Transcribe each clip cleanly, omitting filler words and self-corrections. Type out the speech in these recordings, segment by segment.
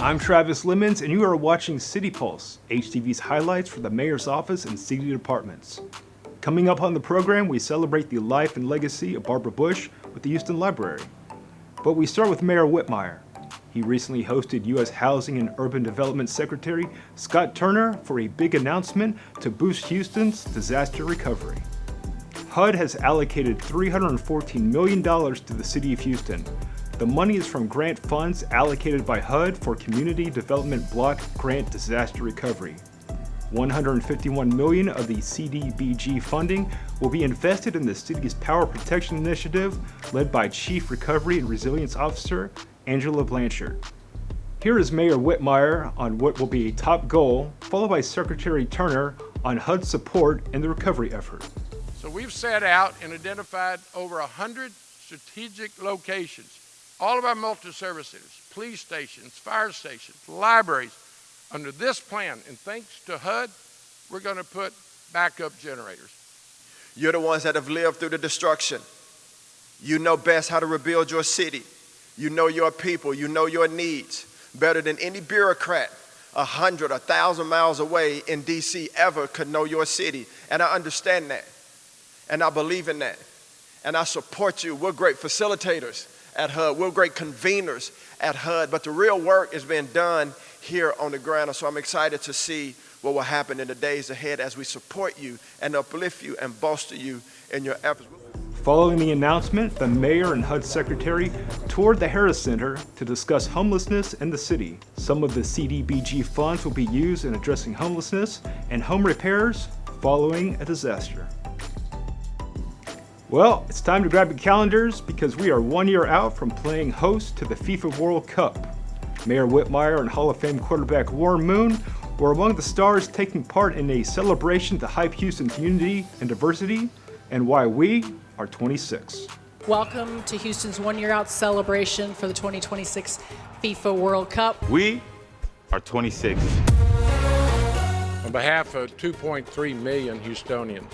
I'm Travis Lemons, and you are watching City Pulse, HTV's highlights for the mayor's office and city departments. Coming up on the program, we celebrate the life and legacy of Barbara Bush with the Houston Library. But we start with Mayor Whitmire. He recently hosted U.S. Housing and Urban Development Secretary Scott Turner for a big announcement to boost Houston's disaster recovery. HUD has allocated $314 million to the city of Houston. The money is from grant funds allocated by HUD for Community Development Block Grant Disaster Recovery. $151 million of the CDBG funding will be invested in the city's Power Protection Initiative, led by Chief Recovery and Resilience Officer Angela Blanchard. Here is Mayor Whitmire on what will be a top goal, followed by Secretary Turner on HUD support in the recovery effort. So we've set out and identified over 100 strategic locations. All of our multi-service centers, police stations, fire stations, libraries, under this plan, and thanks to HUD, we're going to put backup generators. You're the ones that have lived through the destruction. You know best how to rebuild your city. You know your people, you know your needs better than any bureaucrat 100, 1,000 miles away in DC ever could know your city. And I understand that, and I believe in that, and I support you. We're great facilitators at HUD. We're great conveners at HUD, but the real work is being done here on the ground. So I'm excited to see what will happen in the days ahead as we support you and uplift you and bolster you in your efforts. Following the announcement, the mayor and HUD secretary toured the Harris Center to discuss homelessness in the city. Some of the CDBG funds will be used in addressing homelessness and home repairs following a disaster. Well, it's time to grab your calendars because we are 1 year out from playing host to the FIFA World Cup. Mayor Whitmire and Hall of Fame quarterback Warren Moon were among the stars taking part in a celebration to hype Houston's unity and diversity and why we are 26. Welcome to Houston's 1 year out celebration for the 2026 FIFA World Cup. We are 26. On behalf of 2.3 million Houstonians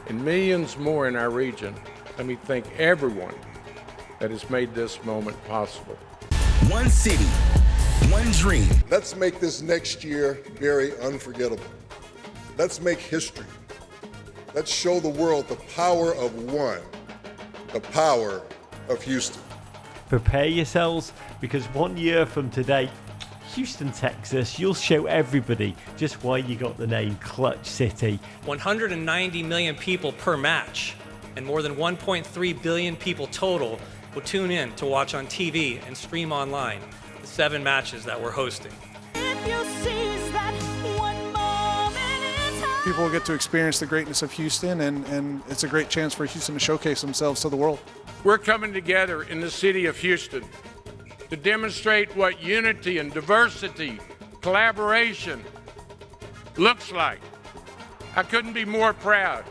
and millions more in our region, let me thank everyone that has made this moment possible. One city, one dream. Let's make this next year very unforgettable. Let's make history. Let's show the world the power of one, the power of Houston. Prepare yourselves, because 1 year from today, Houston, Texas, you'll show everybody just why you got the name Clutch City. 190 million people per match, and more than 1.3 billion people total will tune in to watch on TV and stream online the 7 matches that we're hosting. People will get to experience the greatness of Houston, and it's a great chance for Houston to showcase themselves to the world. We're coming together in the city of Houston to demonstrate what unity and diversity, collaboration looks like. I couldn't be more proud,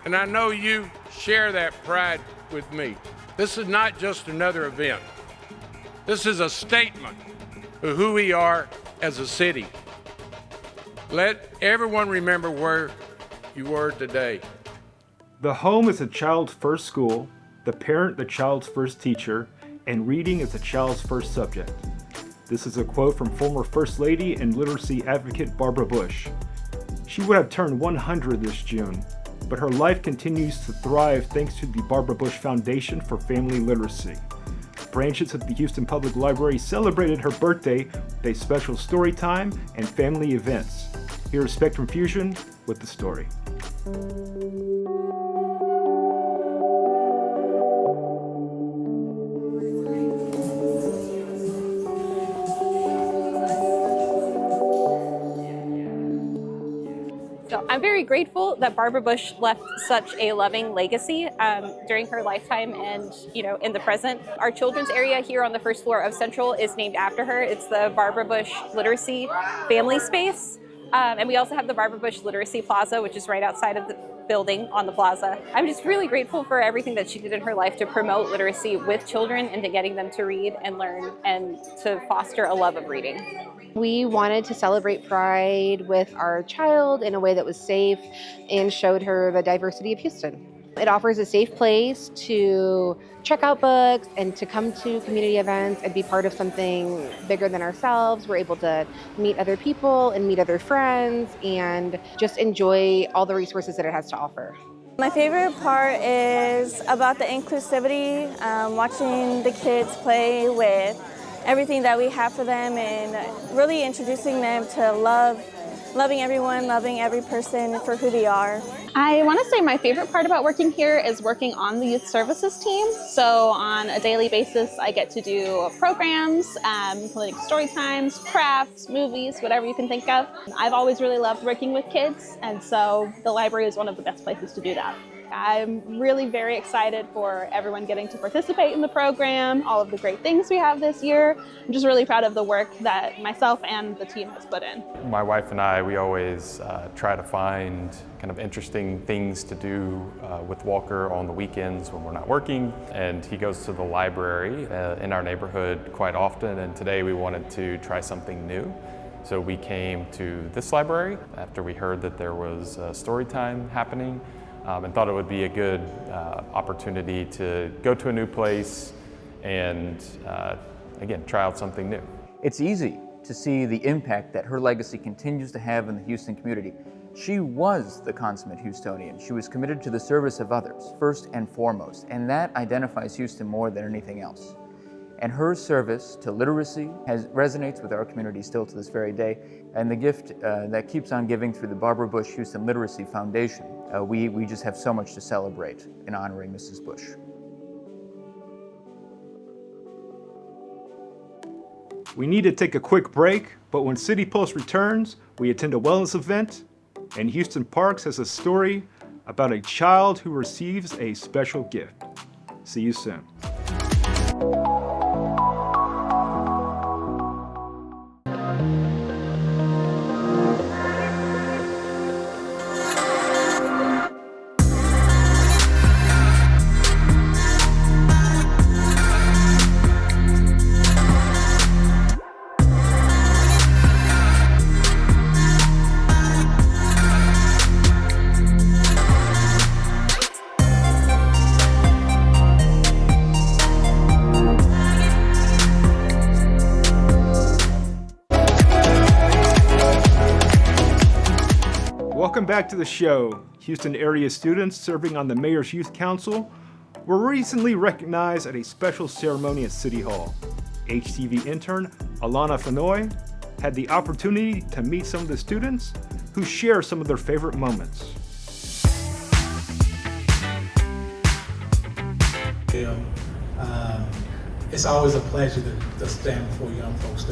and I know you share that pride with me. This is not just another event. This is a statement of who we are as a city. Let everyone remember where you were today. The home is a child's first school, the parent the child's first teacher, and reading is a child's first subject. This is a quote from former First Lady and literacy advocate Barbara Bush. She would have turned 100 this June, but her life continues to thrive thanks to the Barbara Bush Foundation for Family Literacy. Branches of the Houston Public Library celebrated her birthday with a special story time and family events. Here is Spectrum Fusion with the story. So I'm very grateful that Barbara Bush left such a loving legacy during her lifetime and, in the present. Our children's area here on the first floor of Central is named after her. It's the Barbara Bush Literacy Family Space. And we also have the Barbara Bush Literacy Plaza, which is right outside of the building on the plaza. I'm just really grateful for everything that she did in her life to promote literacy with children and to getting them to read and learn and to foster a love of reading. We wanted to celebrate Pride with our child in a way that was safe and showed her the diversity of Houston. It offers a safe place to check out books and to come to community events and be part of something bigger than ourselves. We're able to meet other people and meet other friends and just enjoy all the resources that it has to offer. My favorite part is about the inclusivity, watching the kids play with everything that we have for them and really introducing them to loving everyone, loving every person for who they are. I want to say my favorite part about working here is working on the youth services team. So on a daily basis, I get to do programs, including story times, crafts, movies, whatever you can think of. I've always really loved working with kids, and so the library is one of the best places to do that. I'm really very excited for everyone getting to participate in the program, all of the great things we have this year. I'm just really proud of the work that myself and the team has put in. My wife and I, we always try to find kind of interesting things to do with Walker on the weekends when we're not working. And he goes to the library in our neighborhood quite often, and today we wanted to try something new. So we came to this library after we heard that there was story time happening. And thought it would be a good opportunity to go to a new place and, again, try out something new. It's easy to see the impact that her legacy continues to have in the Houston community. She was the consummate Houstonian. She was committed to the service of others, first and foremost, and that identifies Houston more than anything else. And her service to literacy resonates with our community still to this very day. And the gift that keeps on giving through the Barbara Bush Houston Literacy Foundation, we just have so much to celebrate in honoring Mrs. Bush. We need to take a quick break, but when City Pulse returns, we attend a wellness event, and Houston Parks has a story about a child who receives a special gift. See you soon. Welcome back to the show. Houston area students serving on the Mayor's Youth Council were recently recognized at a special ceremony at City Hall. HTV intern Alana Flenoy had the opportunity to meet some of the students who share some of their favorite moments. It's always a pleasure to stand before young folks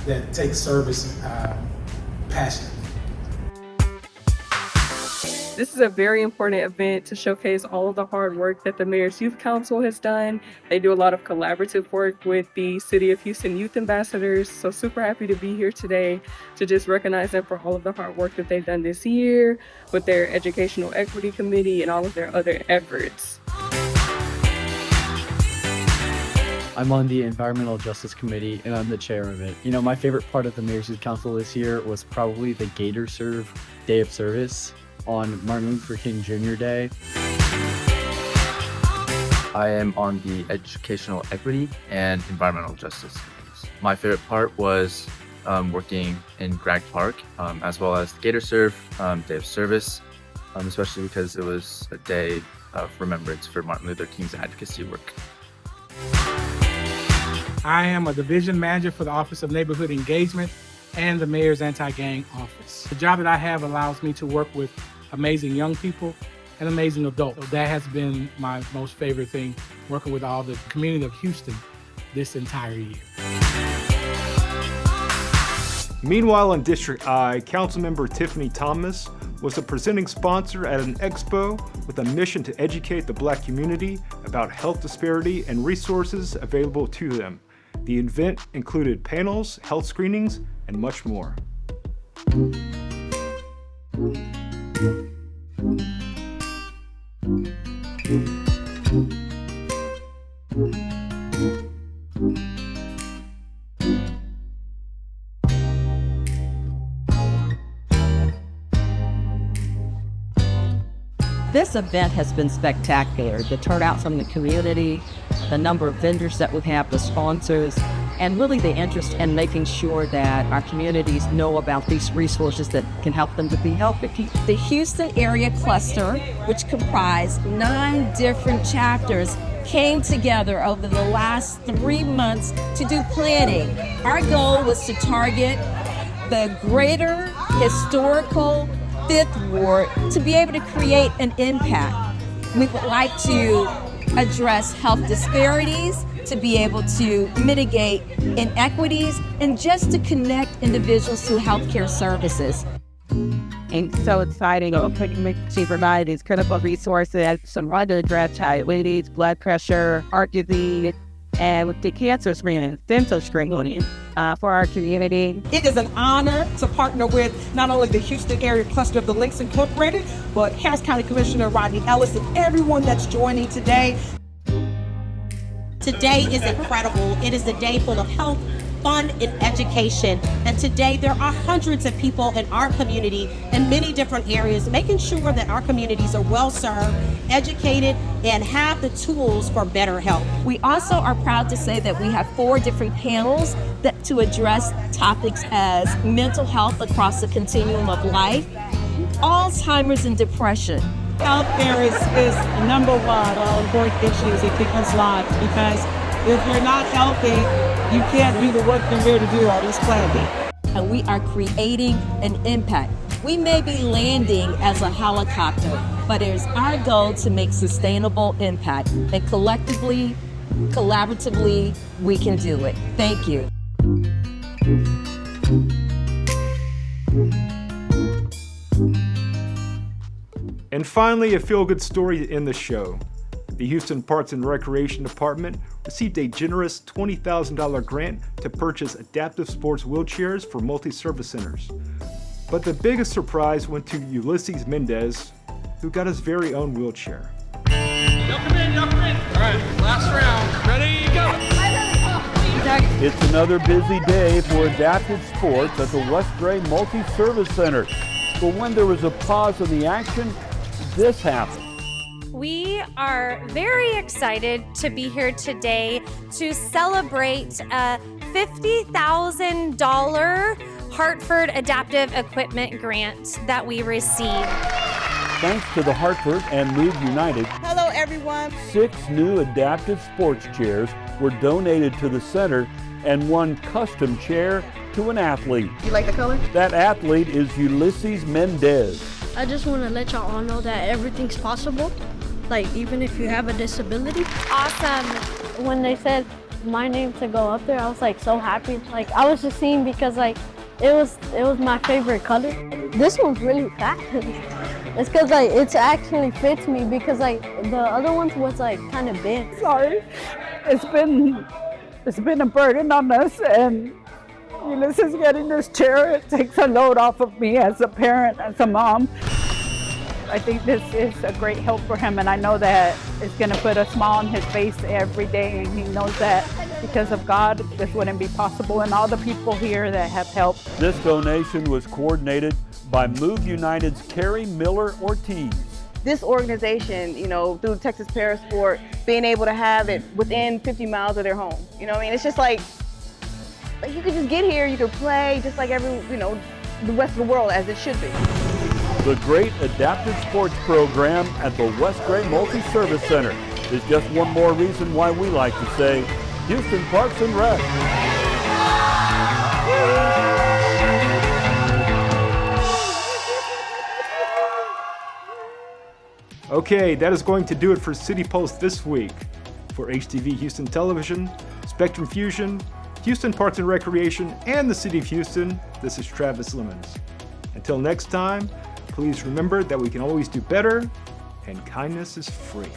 that take service passionately. This is a very important event to showcase all of the hard work that the Mayor's Youth Council has done. They do a lot of collaborative work with the City of Houston Youth Ambassadors, so super happy to be here today to just recognize them for all of the hard work that they've done this year with their Educational Equity Committee and all of their other efforts. I'm on the Environmental Justice Committee, and I'm the chair of it. You know, my favorite part of the Mayor's Youth Council this year was probably the Gator Serve Day of Service on Martin Luther King Jr. Day. I am on the Educational Equity and Environmental Justice Committees. My favorite part was working in Grant Park, as well as the Gator Serve Day of Service, especially because it was a day of remembrance for Martin Luther King's advocacy work. I am a division manager for the Office of Neighborhood Engagement and the Mayor's Anti-Gang Office. The job that I have allows me to work with amazing young people and amazing adults. So that has been my most favorite thing, working with all the community of Houston this entire year. Meanwhile, in District I, Councilmember Tiffany Thomas was the presenting sponsor at an expo with a mission to educate the Black community about health disparity and resources available to them. The event included panels, health screenings, and much more. This event has been spectacular. The turnout from the community, the number of vendors that we have, the sponsors, and really the interest in making sure that our communities know about these resources that can help them to be healthy. The Houston area cluster, which comprised 9 different chapters, came together over the last 3 months to do planning. Our goal was to target the greater historical 5th Ward to be able to create an impact. We would like to address health disparities, to be able to mitigate inequities, and just to connect individuals to healthcare services. And so exciting to provide these critical resources to address diabetes, blood pressure, heart disease, and with the cancer screening, dental screening for our community. It is an honor to partner with not only the Houston area cluster of the Links Incorporated, but Harris County Commissioner Rodney Ellis and everyone that's joining today. Today is incredible. It is a day full of health, fun, and education. And today there are hundreds of people in our community in many different areas making sure that our communities are well served, educated, and have the tools for better health. We also are proud to say that we have 4 different panels to address topics as mental health across the continuum of life, Alzheimer's and depression. Healthcare is number one on important issues in people's lives, because if you're not healthy, you can't do the work you're here to do on this planet. And we are creating an impact. We may be landing as a helicopter, but it is our goal to make sustainable impact. And collectively, collaboratively, we can do it. Thank you. And finally, a feel-good story to end the show. The Houston Parks and Recreation Department received a generous $20,000 grant to purchase adaptive sports wheelchairs for multi-service centers. But the biggest surprise went to Ulysses Mendez, who got his very own wheelchair. Y'all come in. All right, last round. Ready, go. It's another busy day for adaptive sports at the West Gray Multi-Service Center. But when there was a pause in the action, this happened. We are very excited to be here today to celebrate a $50,000 Hartford Adaptive Equipment Grant that we received. Thanks to the Hartford and Move United, Hello, everyone. 6 new adaptive sports chairs were donated to the center and 1 custom chair to an athlete. You like the color? That athlete is Ulysses Mendez. I just want to let y'all all know that everything's possible, like even if you have a disability. Awesome. When they said my name to go up there, I was like so happy. Like I was just seeing because like it was my favorite color. This one's really fat. It's because like it actually fits me, because like the other ones was like kind of big. Sorry, it's been a burden on us, and Ulysses getting this chair, it takes a load off of me as a parent, as a mom. I think this is a great help for him, and I know that it's going to put a smile on his face every day, and he knows that because of God, this wouldn't be possible, and all the people here that have helped. This donation was coordinated by Move United's Carrie Miller Ortiz. This organization, you know, through Texas Parasport, being able to have it within 50 miles of their home. You know what I mean? It's just like you could just get here, you could play just like the rest of the world as it should be. The Great Adaptive Sports Program at the West Gray Multi-Service Center is just one more reason why we like to say Houston Parks and Rec. Okay, that is going to do it for City Pulse this week. For HTV Houston Television, Spectrum Fusion, Houston Parks and Recreation, and the City of Houston, this is Travis Lemons. Until next time, please remember that we can always do better, and kindness is free.